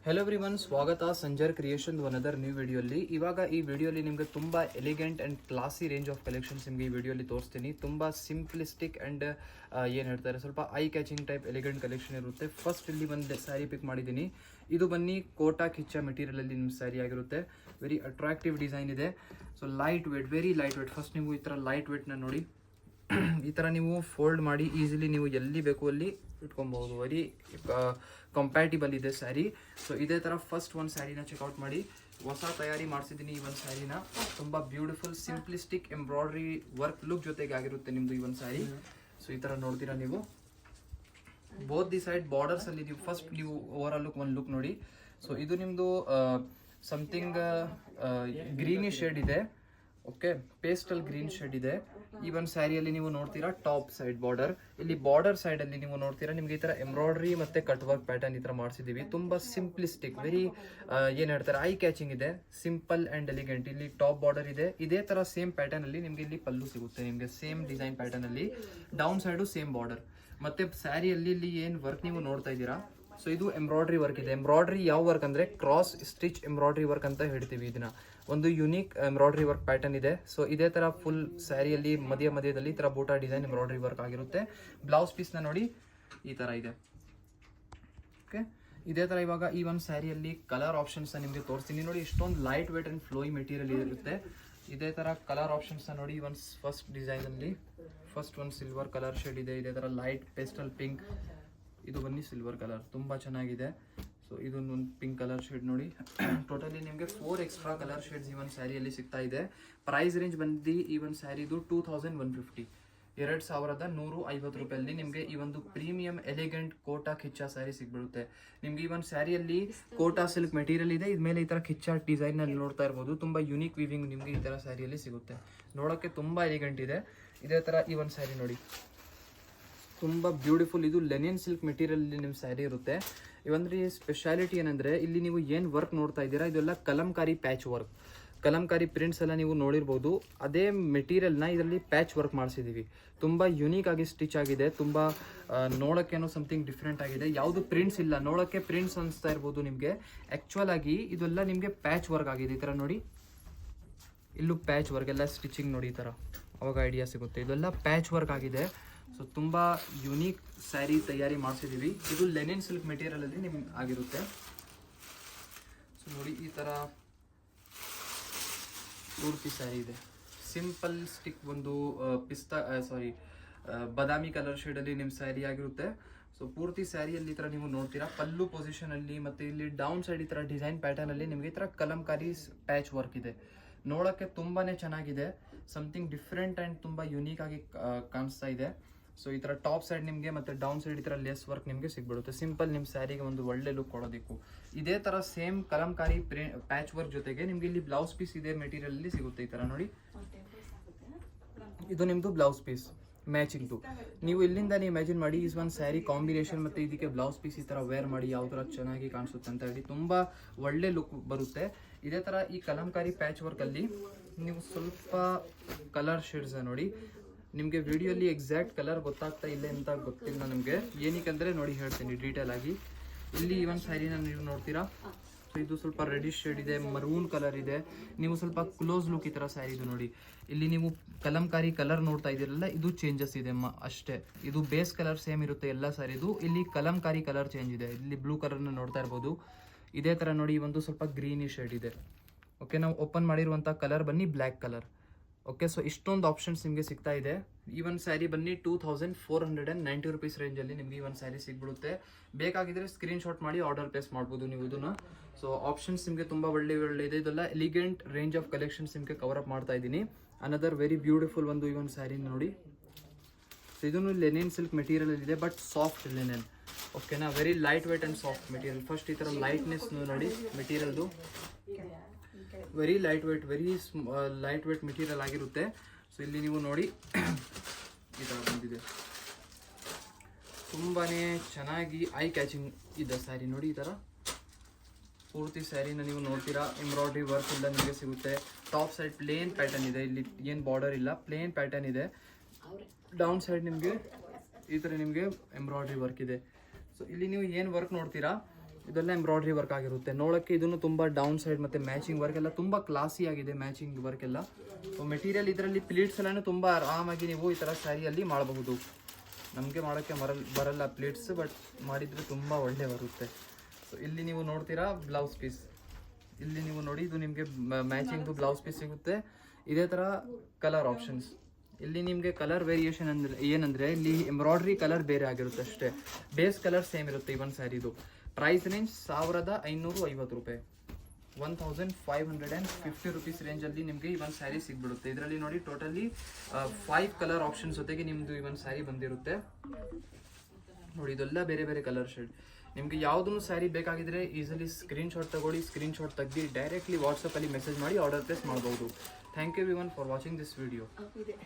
Hello everyone, ಸ್ವಾಗತ Sanjar creation another new ವಿಡಿಯೋಲಿ. ಇವಾಗ ಈ ವಿಡಿಯೋಲಿ ನಿಮಗೆ ತುಂಬ elegant and classy range of collections ನಿಮಗೆ ಈ ವಿಡಿಯೋಲಿ ತೋರಿಸ್ತೀನಿ. ತುಂಬ ಸಿಂಪ್ಲಿಸ್ಟಿಕ್ ಆ್ಯಂಡ್ ಏನು ಹೇಳ್ತಾರೆ, ಸ್ವಲ್ಪ I catching type elegant collection ಇರುತ್ತೆ. ಫಸ್ಟ್ ಇಲ್ಲಿ ಒಂದು ಸ್ಯಾರಿ ಪಿಕ್ ಮಾಡಿದ್ದೀನಿ. ಇದು ಬನ್ನಿ ಕೋಟಾ ಕಿಚ್ಚ ಮೆಟೀರಿಯಲಲ್ಲಿ ನಿಮ್ಮ ಸ್ಯಾರಿ ಆಗಿರುತ್ತೆ. ವೆರಿ ಅಟ್ರಾಕ್ಟಿವ್ ಡಿಸೈನ್ ಇದೆ. So light weight, very light weight. First ನೀವು ಈ ಥರ ಲೈಟ್ ವೇಟ್ನ ನೋಡಿ. ಈ ಥರ ನೀವು ಫೋಲ್ಡ್ ಮಾಡಿ ಈಸಿಲಿ ನೀವು ಎಲ್ಲಿ ಬೇಕು ಅಲ್ಲಿ ಇಟ್ಕೊಬಹುದು. ವೆರಿ ಕಂಪ್ಯಾಟಿಬಲ್ ಇದೆ ಸ್ಯಾರಿ. ಸೊ ಇದೇ ಥರ ಫಸ್ಟ್ ಒಂದು ಸ್ಯಾರಿನ ಚೆಕ್ಔಟ್ ಮಾಡಿ. ಹೊಸ ತಯಾರಿ ಮಾಡಿಸಿದ್ದೀನಿ ಈ ಒಂದು ಸ್ಯಾರಿನ. ತುಂಬ beautiful simplistic embroidery work look ಜೊತೆಗೆ ಆಗಿರುತ್ತೆ ನಿಮ್ಮದು ಈ ಒಂದು ಸ್ಯಾರಿ. ಸೊ ಈ ಥರ ನೋಡ್ತೀರಾ ನೀವು. ಬೋತ್ ದಿ ಸೈಡ್ ಬಾರ್ಡರ್ಸ್ ಅಲ್ಲಿ ನೀವು ಫಸ್ಟ್ ನೀವು ಓವರ್ ಆಲ್ ಲುಕ್ ಒಂದು ಲುಕ್ ನೋಡಿ. ಸೊ ಇದು ನಿಮ್ಮದು ಸಮಥಿಂಗ್ ಗ್ರೀನಿ ಶೇಡ್ ಇದೆ. ಓಕೆ, ಪೇಸ್ಟಲ್ ಗ್ರೀನ್ ಶೇಡ್ ಇದೆ. ಈ ಒಂದು ಸ್ಯಾರಿಯಲ್ಲಿ ನೀವು ನೋಡ್ತೀರಾ ಟಾಪ್ ಸೈಡ್ ಬಾರ್ಡರ್. ಇಲ್ಲಿ ಬಾರ್ಡರ್ ಸೈಡ್ ಅಲ್ಲಿ ನೀವು ನೋಡ್ತೀರಾ ನಿಮ್ಗೆ ಈ ತರ ಎಂಬ್ರಾಯ್ಡ್ರಿ ಮತ್ತೆ ಕಟ್ ವರ್ಕ್ ಪ್ಯಾಟರ್ನ್ ಈ ತರ ಮಾಡಿಸಿದೀವಿ. ತುಂಬಾ ಸಿಂಪ್ಲಿಸ್ಟಿಕ್, ವೆರಿ ಏನ್ ಹೇಳ್ತಾರೆ, ಐ ಕ್ಯಾಚಿಂಗ್ ಇದೆ. Simple and elegant. ಇಲ್ಲಿ ಟಾಪ್ ಬಾರ್ಡರ್ ಇದೆ. ಇದೇ ತರ ಸೇಮ್ ಪ್ಯಾಟರ್ನ್ ಅಲ್ಲಿ ನಿಮ್ಗೆ ಇಲ್ಲಿ ಪಲ್ಲು ಸಿಗುತ್ತೆ. ನಿಮ್ಗೆ ಸೇಮ್ ಡಿಸೈನ್ ಪ್ಯಾಟರ್ನ್ ಅಲ್ಲಿ ಡೌನ್ ಸೈಡು ಸೇಮ್ ಬಾರ್ಡರ್. ಮತ್ತೆ ಸ್ಯಾರಿಯಲ್ಲಿ ಇಲ್ಲಿ ಏನ್ ವರ್ಕ್ ನೀವು ನೋಡ್ತಾ ಇದ್ದೀರಾ, ಸೊ ಇದು ಎಂಬ್ರಾಯ್ಡ್ರಿ ವರ್ಕ್ ಇದೆ. ಎಂಬ್ರಾಯ್ಡ್ರಿ ಯಾವ ವರ್ಕ್ ಅಂದ್ರೆ ಕ್ರಾಸ್ ಸ್ಟಿಚ್ ಎಂಬ್ರಾಯ್ಡ್ರಿ ವರ್ಕ್ ಅಂತ ಹೇಳ್ತೀವಿ. ಇದನ್ನ ಒಂದು ಯುನೀಕ್ ಎಂಬ್ರಾಯ್ಡ್ರಿ ವರ್ಕ್ ಪ್ಯಾಟರ್ನ್ ಇದೆ. ಸೊ ಇದೇ ತರ ಫುಲ್ ಸ್ಯಾರಿಯಲ್ಲಿ ಮಧ್ಯದಲ್ಲಿ ಈ ತರ ಬೂಟಾ ಡಿಸೈನ್ ಎಂಬ್ರಾಯ್ಡ್ರಿ ವರ್ಕ್ ಆಗಿರುತ್ತೆ. ಬ್ಲೌಸ್ ಪೀಸ್ ನ ನೋಡಿ ಈ ತರ ಇದೆ. ಓಕೆ, ಇದೇ ತರ ಇವಾಗ ಈ ಒಂದು ಸ್ಯಾರಿಯಲ್ಲಿ ಕಲರ್ ಆಪ್ಷನ್ಸ್ ನಿಮಗೆ ತೋರಿಸ್ತೀನಿ ನೋಡಿ. ಇಷ್ಟೊಂದು light weight and flowy material ಇರುತ್ತೆ. ಇದೇ ತರ ಕಲರ್ ಆಪ್ಷನ್ಸ್ ನೋಡಿ. ಒಂದು ಫಸ್ಟ್ ಡಿಸೈನ್ ಅಲ್ಲಿ ಫಸ್ಟ್ ಒಂದು ಸಿಲ್ವರ್ ಕಲರ್ ಶೇಡ್ ಇದೆ. ಇದೇ ತರ ಲೈಟ್ ಪೇಸ್ಟಲ್ ಪಿಂಕ್. ಇದು ಬನ್ನಿ ಸಿಲ್ವರ್ ಕಲರ್, ತುಂಬಾ ಚೆನ್ನಾಗಿದೆ. ಸೊ ಇದೊಂದು ಪಿಂಕ್ ಕಲರ್ ಶೇಡ್ ನೋಡಿ. ಟೋಟಲಿ ನಿಮಗೆ 4 ಎಕ್ಸ್ಟ್ರಾ ಕಲರ್ ಶೇಡ್ಸ್ ಈ ಒಂದು ಸ್ಯಾರಿಯಲ್ಲಿ ಸಿಗ್ತಾ ಇದೆ. ಪ್ರೈಸ್ ರೇಂಜ್ ಬಂದು ಈ ಒಂದು ಸ್ಯಾರಿದು 2150, 2150 ರೂಪಾಯಲ್ಲಿ ನಿಮಗೆ ಈ ಒಂದು ಪ್ರೀಮಿಯಂ ಎಲಿಗೆಂಟ್ ಕೋಟಾ ಕಿಚ್ಚಾ ಸ್ಯಾರಿ ಸಿಗ್ಬಿಡುತ್ತೆ. ನಿಮ್ಗೆ ಈ ಒಂದು ಸ್ಯಾರಿಯಲ್ಲಿ ಕೋಟಾ ಸಿಲ್ಕ್ ಮೆಟೀರಿಯಲ್ ಇದೆ. ಇದ್ಮೇಲೆ ಈ ತರ ಕಿಚ್ಚಾ ಡಿಸೈನ್ ನಲ್ಲಿ ನೋಡ್ತಾ ಇರ್ಬೋದು. ತುಂಬಾ ಯುನೀಕ್ ವಿವಿಂಗ್ ನಿಮ್ಗೆ ಈ ತರ ಸ್ಯಾರಿಯಲ್ಲಿ ಸಿಗುತ್ತೆ. ನೋಡೋಕೆ ತುಂಬಾ ಎಲಿಗೆಂಟ್ ಇದೆ. ಇದೇ ತರ ಈ ಒಂದು ಸ್ಯಾರಿ ನೋಡಿ, ತುಂಬ ಬ್ಯೂಟಿಫುಲ್. ಇದು ಲೆನಿನ್ ಸಿಲ್ಕ್ ಮೆಟೀರಿಯಲ್ ನಿಮ್ಮ ಸ್ಯಾರಿ ಇರುತ್ತೆ. ಇವಂದ್ರೆ ಸ್ಪೆಷಾಲಿಟಿ ಏನಂದ್ರೆ ಇಲ್ಲಿ ನೀವು ಏನು ವರ್ಕ್ ನೋಡ್ತಾ ಇದ್ದೀರಾ ಇದೆಲ್ಲ Kalamkari patch work. Kalamkari prints ಎಲ್ಲ ನೀವು ನೋಡಿರ್ಬೋದು. ಅದೇ ಮೆಟೀರಿಯಲ್ನ ಇದರಲ್ಲಿ ಪ್ಯಾಚ್ ವರ್ಕ್ ಮಾಡಿಸಿದ್ದೀವಿ. ತುಂಬ ಯುನೀಕ್ ಆಗಿ ಸ್ಟಿಚ್ ಆಗಿದೆ. ತುಂಬ ನೋಡೋಕ್ಕೇನೋ ಸಮಥಿಂಗ್ ಡಿಫ್ರೆಂಟ್ ಆಗಿದೆ. ಯಾವುದು ಪ್ರಿಂಟ್ಸ್ ಇಲ್ಲ, ನೋಡೋಕ್ಕೆ ಪ್ರಿಂಟ್ಸ್ ಅನಿಸ್ತಾ ಇರ್ಬೋದು ನಿಮಗೆ. ಆ್ಯಕ್ಚುಯಲ್ ಆಗಿ ಇದೆಲ್ಲ ನಿಮಗೆ ಪ್ಯಾಚ್ ವರ್ಕ್ ಆಗಿದೆ. ಈ ಥರ ನೋಡಿ, ಇಲ್ಲೂ ಪ್ಯಾಚ್ ವರ್ಕ್ ಎಲ್ಲ ಸ್ಟಿಚಿಂಗ್ ನೋಡಿ. ಈ ಥರ ಅವಾಗ ಐಡಿಯಾ ಸಿಗುತ್ತೆ. ಇದೆಲ್ಲ ಪ್ಯಾಚ್ ವರ್ಕ್ ಆಗಿದೆ. ಸೊ ತುಂಬ ಯುನೀಕ್ ಸ್ಯಾರಿ ತಯಾರಿ ಮಾಡಿಸಿದ್ದೀವಿ. ಇದು ಲೆನಿನ್ ಸಿಲ್ಕ್ ಮೆಟೀರಿಯಲಲ್ಲಿ ನಿಮ್ಗೆ ಆಗಿರುತ್ತೆ. ಸೊ ನೋಡಿ ಈ ಥರ ಪೂರ್ತಿ ಸ್ಯಾರಿ ಇದೆ. ಸಿಂಪಲ್ ಸ್ಟಿಕ್ ಒಂದು ಬಾದಾಮಿ ಕಲರ್ ಶೇಡಲ್ಲಿ ನಿಮ್ಮ ಸ್ಯಾರಿ ಆಗಿರುತ್ತೆ. ಸೊ ಪೂರ್ತಿ ಸ್ಯಾರಿಯಲ್ಲಿ ಈ ಥರ ನೀವು ನೋಡ್ತೀರಾ ಪಲ್ಲು ಪೊಸಿಷನಲ್ಲಿ. ಮತ್ತು ಇಲ್ಲಿ ಡೌನ್ ಸೈಡ್ ಈ ಥರ ಡಿಸೈನ್ ಪ್ಯಾಟರ್ನಲ್ಲಿ ನಿಮಗೆ ಈ ಥರ ಕಲಂಕಾರಿ ಪ್ಯಾಚ್ ವರ್ಕ್ ಇದೆ. ನೋಡೋಕ್ಕೆ ತುಂಬಾ ಚೆನ್ನಾಗಿದೆ. ಸಮಥಿಂಗ್ ಡಿಫ್ರೆಂಟ್ ಆ್ಯಂಡ್ ತುಂಬ ಯುನೀಕ್ ಆಗಿ ಕಾಣಿಸ್ತಾ ಇದೆ. ಸೊ ಈ ಥರ ಟಾಪ್ ಸೈಡ್ ನಿಮಗೆ ಮತ್ತು ಡೌನ್ ಸೈಡ್ ಈ ಥರ ಲೇಸ್ ವರ್ಕ್ ನಿಮಗೆ ಸಿಗ್ಬಿಡುತ್ತೆ. ಸಿಂಪಲ್ ನಿಮ್ಮ ಸ್ಯಾರಿಗೆ ಒಂದು ಒಳ್ಳೆ ಲುಕ್ ಕೊಡೋದಕ್ಕೂ ಇದೇ ಥರ ಸೇಮ್ ಕಲಂಕಾರಿ ಪ್ಯಾಚ್ ವರ್ಕ್ ಜೊತೆಗೆ ನಿಮಗೆ ಇಲ್ಲಿ ಬ್ಲೌಸ್ ಪೀಸ್ ಇದೆ ಮೆಟೀರಿಯಲ್ ಸಿಗುತ್ತೆ. ಈ ಥರ ನೋಡಿ, ಇದು ನಿಮ್ಮದು ಬ್ಲೌಸ್ ಪೀಸ್ ಮ್ಯಾಚಿಂಗ್ದು. ನೀವು ಇಲ್ಲಿಂದ ಇಮ್ಯಾಜಿನ್ ಮಾಡಿ ಈ ಒಂದು ಸ್ಯಾರಿ ಕಾಂಬಿನೇಷನ್ ಮತ್ತು ಇದಕ್ಕೆ ಬ್ಲೌಸ್ ಪೀಸ್ ಈ ಥರ ವೇರ್ ಮಾಡಿ ಯಾವ ಥರ ಚೆನ್ನಾಗಿ ಕಾಣಿಸುತ್ತೆ ಅಂತ ಹೇಳಿ ತುಂಬ ಒಳ್ಳೆ ಲುಕ್ ಬರುತ್ತೆ. ಇದೇ ಥರ ಈ ಕಲಂಕಾರಿ ಪ್ಯಾಚ್ ವರ್ಕಲ್ಲಿ ನೀವು ಸ್ವಲ್ಪ ಕಲರ್ ಶೇಡ್ಸ್ ನೋಡಿ. ನಿಮಗೆ ವಿಡಿಯೋಲಿ ಎಕ್ಸಾಕ್ಟ್ ಕಲರ್ ಗೊತ್ತಾಗ್ತಾ ಇಲ್ಲ ಅಂತ ಗೊತ್ತಿಲ್ಲ ನಮಗೆ. ಏನಕ್ಕೆ ನೋಡಿ ಹೇಳ್ತೀನಿ ಡೀಟೇಲ್ ಆಗಿ. ಇಲ್ಲಿ ಈ ಒಂದು ಸ್ಯಾರಿನ ನೀವು ನೋಡ್ತೀರಾ. ಸೊ ಇದು ಸ್ವಲ್ಪ ರೆಡಿಶ್ ಶೇಡ್ ಇದೆ, ಮರೂನ್ ಕಲರ್ ಇದೆ. ನೀವು ಸ್ವಲ್ಪ ಕ್ಲೋಸ್ ಲುಕ್ ಈ ಥರ ಸ್ಯಾರಿ ಇದು ನೋಡಿ. ಇಲ್ಲಿ ನೀವು ಕಲಂಕಾರಿ ಕಲರ್ ನೋಡ್ತಾ ಇದ್ದೀರಲ್ಲ, ಇದು ಚೇಂಜಸ್ ಇದೆ ಅಷ್ಟೇ. ಇದು ಬೇಸ್ ಕಲರ್ ಸೇಮ್ ಇರುತ್ತೆ ಎಲ್ಲ ಸ್ಯಾರಿದು. ಇಲ್ಲಿ ಕಲಂಕಾರಿ ಕಲರ್ ಚೇಂಜ್ ಇದೆ. ಇಲ್ಲಿ ಬ್ಲೂ ಕಲರ್ನ ನೋಡ್ತಾ ಇರ್ಬೋದು. ಇದೇ ಥರ ನೋಡಿ ಒಂದು ಸ್ವಲ್ಪ ಗ್ರೀನಿ ಶೇಡ್ ಇದೆ. ಓಕೆ, ನಾವು ಓಪನ್ ಮಾಡಿರುವಂಥ ಕಲರ್ ಬನ್ನಿ ಬ್ಲ್ಯಾಕ್ ಕಲರ್. ಓಕೆ, ಸೊ ಇಷ್ಟೊಂದು ಆಪ್ಷನ್ಸ್ ನಿಮಗೆ ಸಿಗ್ತಾ ಇದೆ. ಈ ಒಂದು ಸ್ಯಾರಿ ಬನ್ನಿ 2490 ರೂಪೀಸ್ ರೇಂಜಲ್ಲಿ ನಿಮಗೆ ಈ ಒಂದು ಸ್ಯಾರಿ ಸಿಗ್ಬಿಡುತ್ತೆ. ಬೇಕಾಗಿದ್ರೆ ಸ್ಕ್ರೀನ್ಶಾಟ್ ಮಾಡಿ ಆರ್ಡರ್ ಪ್ಲೇಸ್ ಮಾಡ್ಬೋದು ನೀವು ಇದನ್ನ. ಸೊ ಆಪ್ಷನ್ಸ್ ನಿಮಗೆ ತುಂಬ ಒಳ್ಳೆ ಇದೆ. ಇದೆಲ್ಲ ಎಲಿಗೆಂಟ್ ರೇಂಜ್ ಆಫ್ ಕಲೆಕ್ಷನ್ಸ್ ನಿಮಗೆ ಕವರ್ ಅಪ್ ಮಾಡ್ತಾ ಇದ್ದೀನಿ. ಅನದರ್ ವೆರಿ ಬ್ಯೂಟಿಫುಲ್ ಒಂದು ಈ ಒಂದು ಸ್ಯಾರಿ ನೋಡಿ. ಸೊ ಇದನ್ನು ಲೆನಿನ್ ಸಿಲ್ಕ್ ಮೆಟೀರಿಯಲ್ ಇದೆ, ಬಟ್ ಸಾಫ್ಟ್ ಲೆನಿನ್. ಓಕೆನಾ, very light weight and soft material. First ಈ ಥರ ಲೈಟ್ನೆಸ್ ನೋಡಿ ಮೆಟೀರಿಯಲ್ದು. ವೆರಿ ಲೈಟ್ ವೇಟ್ ಮೆಟೀರಿಯಲ್ ಆಗಿರುತ್ತೆ. ಸೊ ಇಲ್ಲಿ ನೀವು ನೋಡಿ ಈ ಥರ ಬಂದಿದೆ. ತುಂಬಾ ಚೆನ್ನಾಗಿ ಐ ಕ್ಯಾಚಿಂಗ್ ಇದೆ ಸ್ಯಾರಿ ನೋಡಿ. ಈ ಥರ ಪೂರ್ತಿ ಸ್ಯಾರಿನ ನೀವು ನೋಡ್ತೀರಾ. ಎಂಬ್ರಾಯ್ಡ್ರಿ ವರ್ಕ್ ಇಲ್ಲ ನಿಮಗೆ ಸಿಗುತ್ತೆ. ಟಾಪ್ ಸೈಡ್ ಪ್ಲೇನ್ ಪ್ಯಾಟರ್ನ್ ಇದೆ. ಇಲ್ಲಿ ಏನು ಬಾರ್ಡರ್ ಇಲ್ಲ, ಪ್ಲೇನ್ ಪ್ಯಾಟರ್ನ್ ಇದೆ. ಡೌನ್ ಸೈಡ್ ನಿಮಗೆ ಈ ಥರ ನಿಮಗೆ ಎಂಬ್ರಾಯ್ಡ್ರಿ ವರ್ಕ್ ಇದೆ. ಸೊ ಇಲ್ಲಿ ನೀವು ಏನು ವರ್ಕ್ ನೋಡ್ತೀರಾ ಇದೆಲ್ಲ ಎಂಬ್ರಾಯ್ಡ್ರಿ ವರ್ಕ್ ಆಗಿರುತ್ತೆ. ನೋಡೋಕ್ಕೆ ಇದನ್ನು ತುಂಬ ಡೌನ್ ಸೈಡ್ ಮತ್ತು ಮ್ಯಾಚಿಂಗ್ ವರ್ಕ್ ಎಲ್ಲ ತುಂಬ ಕ್ಲಾಸಿ ಆಗಿದೆ, ಮ್ಯಾಚಿಂಗ್ ವರ್ಕ್ ಎಲ್ಲ. ಸೊ ಮೆಟೀರಿಯಲ್ ಇದರಲ್ಲಿ ಪ್ಲೀಟ್ಸ್ ಎಲ್ಲನೂ ತುಂಬ ಆರಾಮಾಗಿ ನೀವು ಈ ಥರ ಸ್ಯಾರಿಯಲ್ಲಿ ಮಾಡಬಹುದು. ನಮಗೆ ಮಾಡೋಕ್ಕೆ ಬರಲ್ಲ ಪ್ಲೀಟ್ಸ್, ಬಟ್ ಮಾಡಿದರೆ ತುಂಬ ಒಳ್ಳೆ ಬರುತ್ತೆ. ಸೊ ಇಲ್ಲಿ ನೀವು ನೋಡ್ತೀರಾ ಬ್ಲೌಸ್ ಪೀಸ್, ಇಲ್ಲಿ ನೀವು ನೋಡಿ ಇದು ನಿಮಗೆ ಮ್ಯಾಚಿಂಗ್ದು ಬ್ಲೌಸ್ ಪೀಸ್ ಸಿಗುತ್ತೆ. ಇದೇ ಥರ ಕಲರ್ ಆಪ್ಷನ್ಸ್. ಇಲ್ಲಿ ನಿಮಗೆ ಕಲರ್ ವೇರಿಯೇಷನ್ ಅಂದರೆ ಏನಂದರೆ ಇಲ್ಲಿ ಎಂಬ್ರಾಯ್ಡ್ರಿ ಕಲರ್ ಬೇರೆ ಆಗಿರುತ್ತೆ ಅಷ್ಟೇ, ಬೇಸ್ ಕಲರ್ ಸೇಮ್ ಇರುತ್ತೆ. ಇವನ್ ಸ್ಯಾರಿದು ಪ್ರೈಸ್ ರೇಂಜ್ 1550 ರೂಪಾಯಿ, 1550 ರುಪೀಸ್ ರೇಂಜಲ್ಲಿ ನಿಮಗೆ ಇವನ್ ಸ್ಯಾರಿ ಸಿಗ್ಬಿಡುತ್ತೆ. ಇದರಲ್ಲಿ ನೋಡಿ ಟೋಟಲಿ 5 ಕಲರ್ ಆಪ್ಷನ್ಸ್ ಜೊತೆಗೆ ನಿಮ್ಮದು ಇವನ್ ಸ್ಯಾರಿ ಬಂದಿರುತ್ತೆ. ನೋಡಿ ಇದೆಲ್ಲ ಬೇರೆ ಬೇರೆ ಕಲರ್ ಶೇಡ್. ನಿಮಗೆ ಯಾವುದನ್ನು ಸ್ಯಾರಿ ಬೇಕಾಗಿದ್ರೆ ಈಸಿಲಿ ಸ್ಕ್ರೀನ್ಶಾಟ್ ತಗೊಳ್ಳಿ, ಸ್ಕ್ರೀನ್ಶಾಟ್ ತೆಗೆದು ಡೈರೆಕ್ಟ್ಲಿ ವಾಟ್ಸಪ್ಪಲ್ಲಿ ಮೆಸೇಜ್ ಮಾಡಿ ಆರ್ಡರ್ ಪ್ಲೇಸ್ ಮಾಡ್ಬೋದು. Thank you everyone for watching this video.